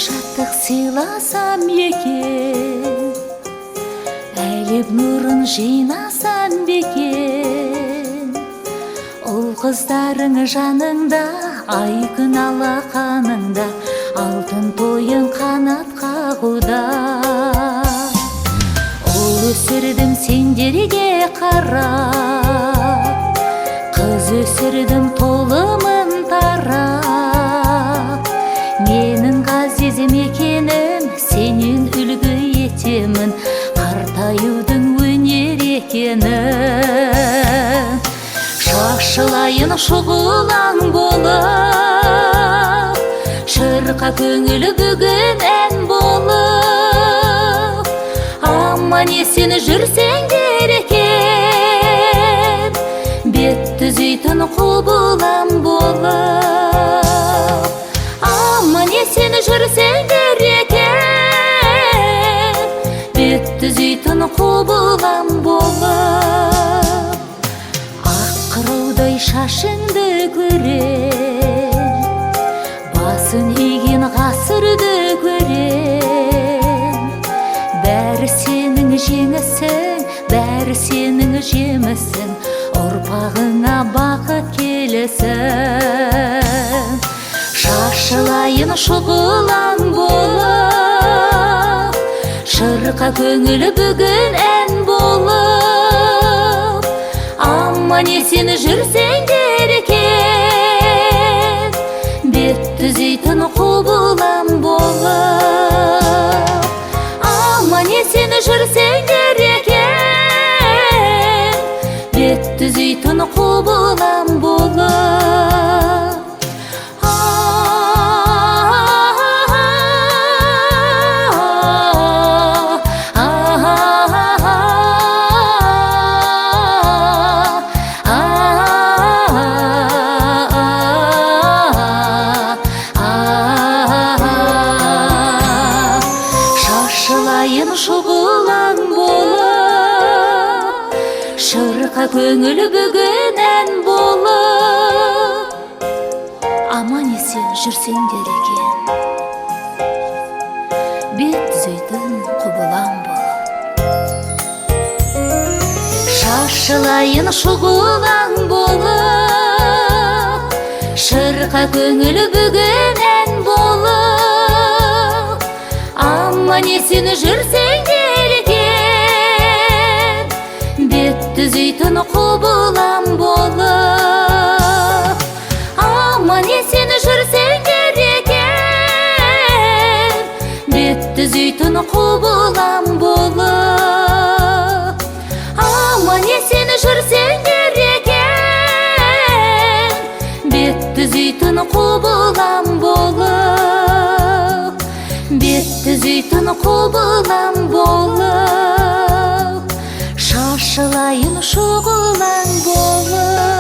шаттық сыйласам екен, әлем нұрын жинасам бекен. Ол қыздарың жаныңда, ай күн алақаныңда, алтын тойын қанат қағуда. Ол өсірдім сендерге қарап, қыз өсірдім толымын тарап. Менің ғазизім екенім, сенен үлгі етемін, қартаюдың өнер екенін. Шашылайын шұғылаң болып, шырқа көңілі бүгін ән болып. Аман есен жүрсеңдер екен, бет түзейтін құбылам болып. Аман есен жүрсеңдер екен, бет түзейтін құбылам болып. Ақ қыраудай шашыңды көрем, басын иген ғасырды көрем. Бәрі сенің жеңісің, бәрі сенің жемісің, ұрпағыңа бақыт келесін. Шашылайын шұғылаң болып, шырқа көңілі бүгін ән болып. Аман есен жүрсеңдер екен, бет түзейтін құбылам болып. Аман есен жүрсеңдер екен, бет түзейтін құбылам болып. Шашылайын шұғылаң болып, шырқа көңілі бүгін ән болып. Аман есен жүрсеңдер екен, бет түзейтін құбылаң болып. Шашылайын шұғылаң болып, шырқа көңілі бүгін ән болып. Аман есен жүрсеңдер екен, бет түзейтін құбылам болып. Аман есен жүрсеңдер екен, бет түзейтін құбылам болып. Аман есен жүрсеңдер екен, бет түзейтін құбылам болып. Бет түзейтін құбылам болып, шашылайын шұғылаң болып.